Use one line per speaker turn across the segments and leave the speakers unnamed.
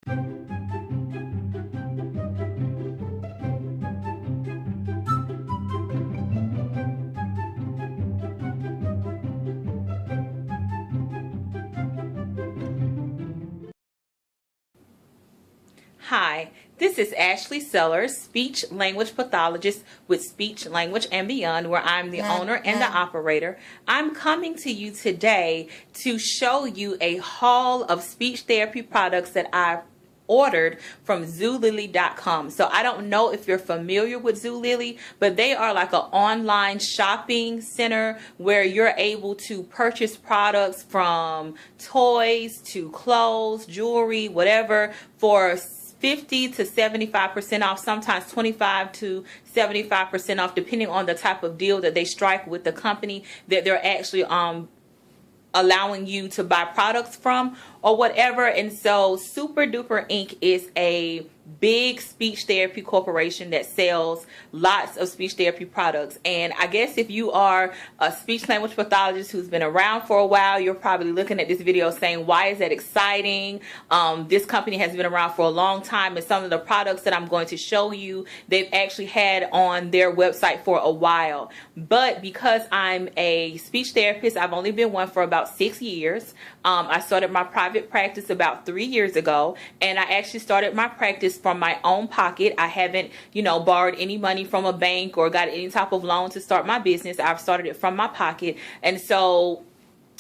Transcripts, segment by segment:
Hi, this is Ashley Sellers, speech language pathologist with Speech, Language, and Beyond, where I'm the owner and the operator. I'm coming to you today to show you a haul of speech therapy products that I've ordered from Zulily.com. So I don't know if you're familiar with Zulily, but they are like an online shopping center where you're able to purchase products from toys to clothes, jewelry, whatever, for 50 to 75% off, sometimes 25 to 75% off, depending on the type of deal that they strike with the company that they're actually allowing you to buy products from or whatever. And so Super Duper Inc. is a big speech therapy corporation that sells lots of speech therapy products. And I guess if you are a speech language pathologist who's been around for a while, you're probably looking at this video saying, why is that exciting? This company has been around for a long time, and some of the products that I'm going to show you, they've actually had on their website for a while. But because I'm a speech therapist, I've only been one for about 6 years. I started my private practice about 3 years ago, and I actually started my practice from my own pocket. I haven't, borrowed any money from a bank or got any type of loan to start my business. I've started it from my pocket. And so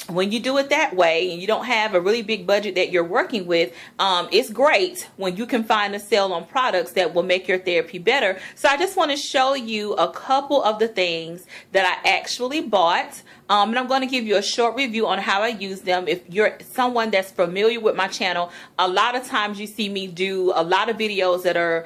when you do it that way and you don't have a really big budget that you're working with, it's great when you can find a sale on products that will make your therapy better. So I just want to show you a couple of the things that I actually bought. And I'm going to give you a short review on how I use them. If you're someone that's familiar with my channel, a lot of times you see me do a lot of videos that are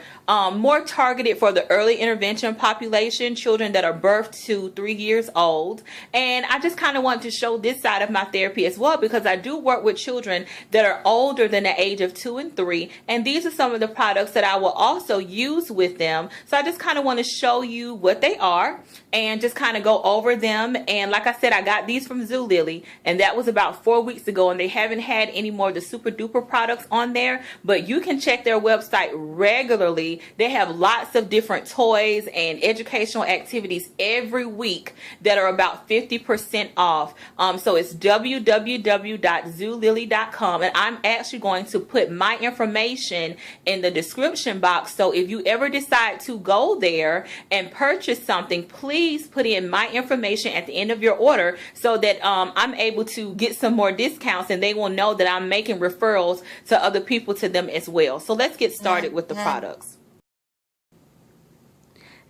more targeted for the early intervention population, children that are birthed to 3 years old. And I just kind of want to show this side of my therapy as well, because I do work with children that are older than the age of 2 and 3. And these are some of the products that I will also use with them. So I just kind of want to show you what they are and just kind of go over them. And like I said, I got these from Zulily, and that was about 4 weeks ago, and they haven't had any more of the Super Duper products on there, but you can check their website regularly. They have lots of different toys and educational activities every week that are about 50% off. So it's www.zulily.com, and I'm actually going to put my information in the description box. So if you ever decide to go there and purchase something, please put in my information at the end of your order so that I'm able to get some more discounts, and they will know that I'm making referrals to other people to them as well. So let's get started with the products.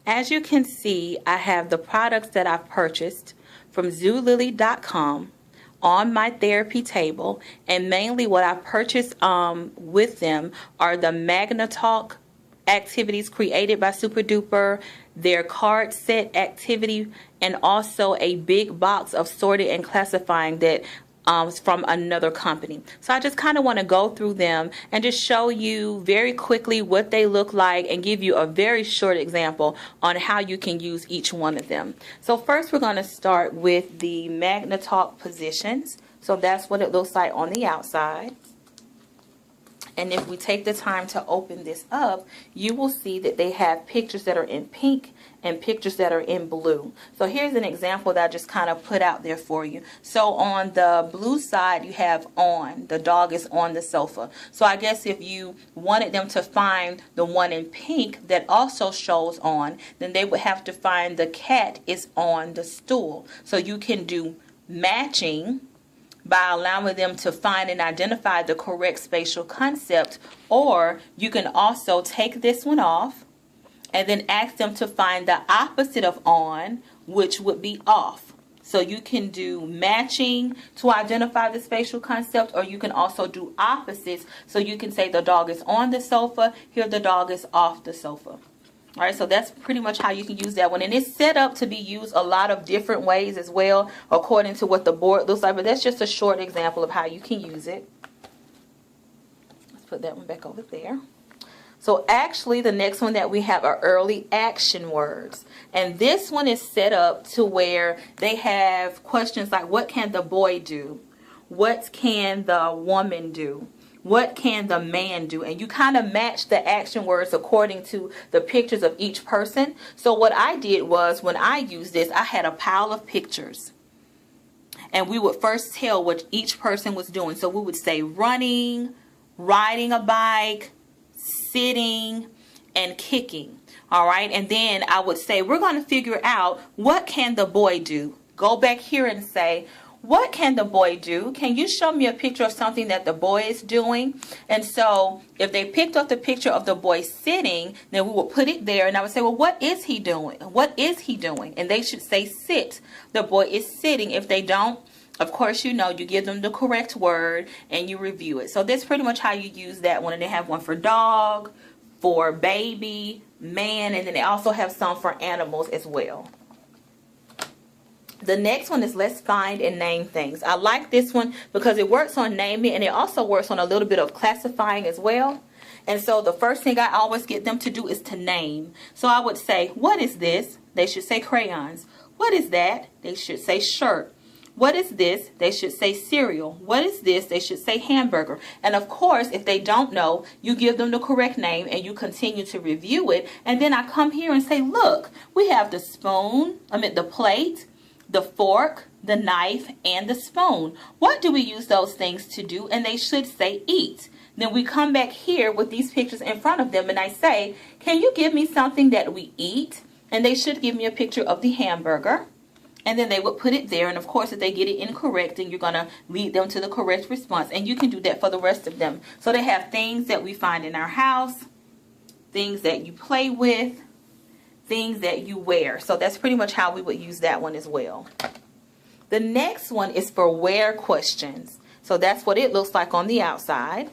As you can see, I have the products that I've purchased from Zulily.com on my therapy table, and mainly what I purchased with them are the MagnaTalk activities created by Super Duper, their card set activity, and also a big box of sorted and classifying that from another company. So I just kind of want to go through them and just show you very quickly what they look like and give you a very short example on how you can use each one of them. So first we're going to start with the MagnaTalk positions. So that's what it looks like on the outside. And if we take the time to open this up, you will see that they have pictures that are in pink and pictures that are in blue. So here's an example that I just kind of put out there for you. So on the blue side, you have on, the dog is on the sofa. So I guess if you wanted them to find the one in pink that also shows on, then they would have to find the cat is on the stool. So you can do matching by allowing them to find and identify the correct spatial concept, or you can also take this one off and then ask them to find the opposite of on, which would be off. So you can do matching to identify the spatial concept, or you can also do opposites. So you can say the dog is on the sofa, here the dog is off the sofa. All right, so that's pretty much how you can use that one. And it's set up to be used a lot of different ways as well, according to what the board looks like. But that's just a short example of how you can use it. Let's put that one back over there. So actually, the next one that we have are early action words. And this one is set up to where they have questions like, what can the boy do? What can the woman do? what can the man do? And you kind of match the action words according to the pictures of each person. So what I did was, when I used this, I had a pile of pictures. And we would first tell what each person was doing. So we would say running, riding a bike, sitting, and kicking. All right. And then I would say, we're going to figure out, what can the boy do? Go back here and say, what can the boy do? Can you show me a picture of something that the boy is doing? And so if they picked up the picture of the boy sitting, then we would put it there. And I would say, well, what is he doing? What is he doing? And they should say sit. The boy is sitting. If they don't, of course, you give them the correct word and you review it. So that's pretty much how you use that one. And they have one for dog, for baby, man, and then they also have some for animals as well. The next one is let's find and name things. I like this one because it works on naming and it also works on a little bit of classifying as well. And so the first thing I always get them to do is to name. So I would say, what is this? They should say crayons. What is that? They should say shirt. What is this? They should say cereal. What is this? They should say hamburger. And of course, if they don't know, you give them the correct name and you continue to review it. And then I come here and say, look, we have the spoon, the plate, the fork, the knife, and the spoon. What do we use those things to do? And they should say eat. Then we come back here with these pictures in front of them and I say, can you give me something that we eat? And they should give me a picture of the hamburger. And then they would put it there. And of course, if they get it incorrect, then you're going to lead them to the correct response. And you can do that for the rest of them. So they have things that we find in our house, things that you play with, things that you wear. So that's pretty much how we would use that one as well. The next one is for where questions. So that's what it looks like on the outside.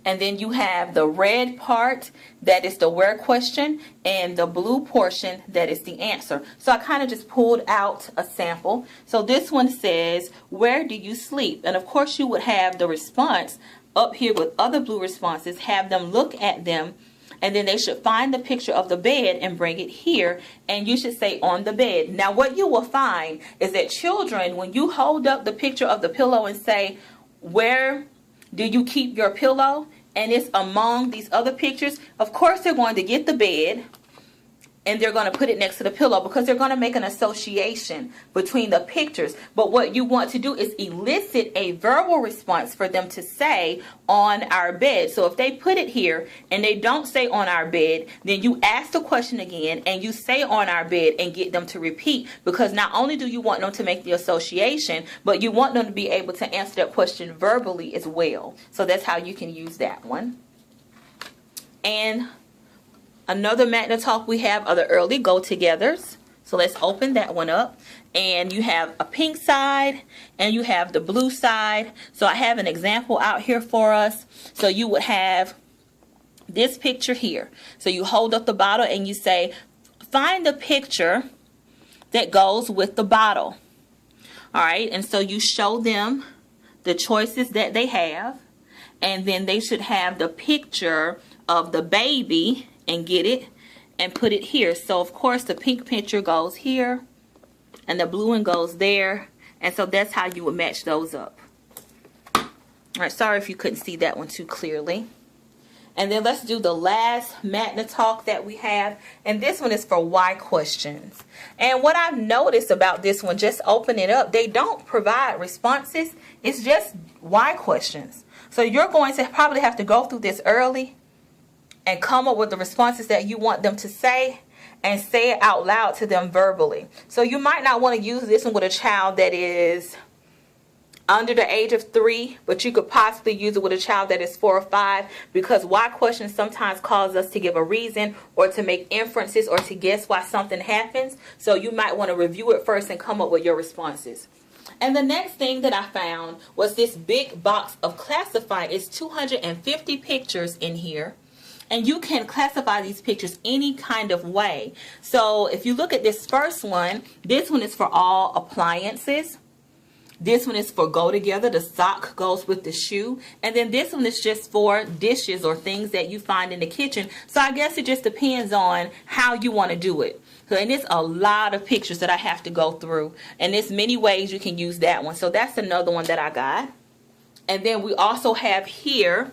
And then you have the red part, that is the where question, and the blue portion, that is the answer. So I kind of just pulled out a sample. So this one says, where do you sleep? And of course you would have the response up here with other blue responses, have them look at them, and then they should find the picture of the bed and bring it here, and you should say on the bed. Now what you will find is that children, when you hold up the picture of the pillow and say, where do you keep your pillow? And it's among these other pictures, of course they're going to get the bed and they're going to put it next to the pillow because they're going to make an association between the pictures. But what you want to do is elicit a verbal response for them to say on our bed. So if they put it here and they don't say on our bed, then you ask the question again and you say on our bed and get them to repeat, because not only do you want them to make the association, but you want them to be able to answer that question verbally as well. So that's how you can use that one. And another magnet talk we have are the early go-togethers. So let's open that one up. And you have a pink side and you have the blue side. So I have an example out here for us. So you would have this picture here. So you hold up the bottle and you say, find the picture that goes with the bottle. All right. And so you show them the choices that they have. And then they should have the picture of the baby and get it and put it here. So of course the pink picture goes here and the blue one goes there, and so that's how you would match those up. Alright, sorry if you couldn't see that one too clearly. And then let's do the last magnet talk that we have, and this one is for why questions. And what I've noticed about this one, just open it up, they don't provide responses, it's just why questions. So you're going to probably have to go through this early and come up with the responses that you want them to say and say it out loud to them verbally. So you might not want to use this one with a child that is under the age of 3, but you could possibly use it with a child that is 4 or 5, because why questions sometimes cause us to give a reason or to make inferences or to guess why something happens. So you might want to review it first and come up with your responses. And the next thing that I found was this big box of classifying. It's 250 pictures in here. And you can classify these pictures any kind of way. So if you look at this first one, this one is for all appliances. This one is for go together. The sock goes with the shoe. And then this one is just for dishes or things that you find in the kitchen. So I guess it just depends on how you want to do it. And it's a lot of pictures that I have to go through. And there's many ways you can use that one. So that's another one that I got. And then we also have here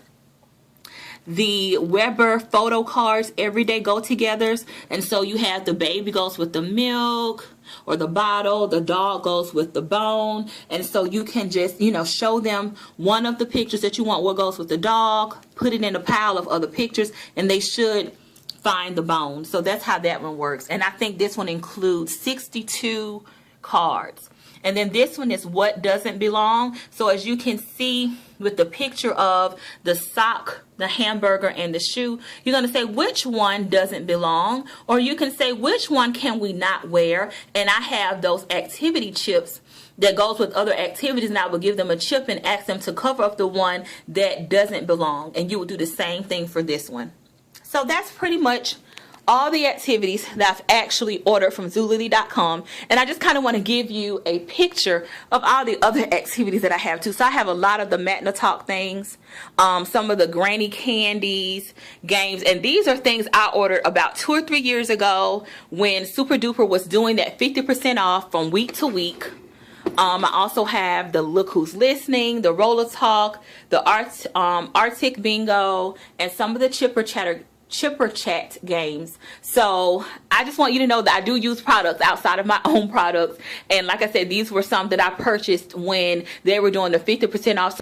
the Weber photo cards, everyday go-togethers. And so you have the baby goes with the milk or the bottle, the dog goes with the bone. And so you can just, you know, show them one of the pictures that you want, what goes with the dog, put it in a pile of other pictures, and they should find the bone. So that's how that one works. And I think this one includes 62 cards. And then this one is what doesn't belong. So as you can see with the picture of the sock, the hamburger, and the shoe, you're going to say which one doesn't belong, or you can say which one can we not wear. And I have those activity chips that goes with other activities, and I will give them a chip and ask them to cover up the one that doesn't belong. And you will do the same thing for this one. So that's pretty much all the activities that I've actually ordered from Zulily.com, and I just kind of want to give you a picture of all the other activities that I have too. So I have a lot of the Magna Talk things, some of the Granny Candies games, and these are things I ordered about 2 or 3 years ago when Super Duper was doing that 50% off from week to week. I also have the Look Who's Listening, the Roller Talk, the Arctic Bingo, and some of the Chipper Chat games. So I just want you to know that I do use products outside of my own products, and like I said, these were some that I purchased when they were doing the 50% off.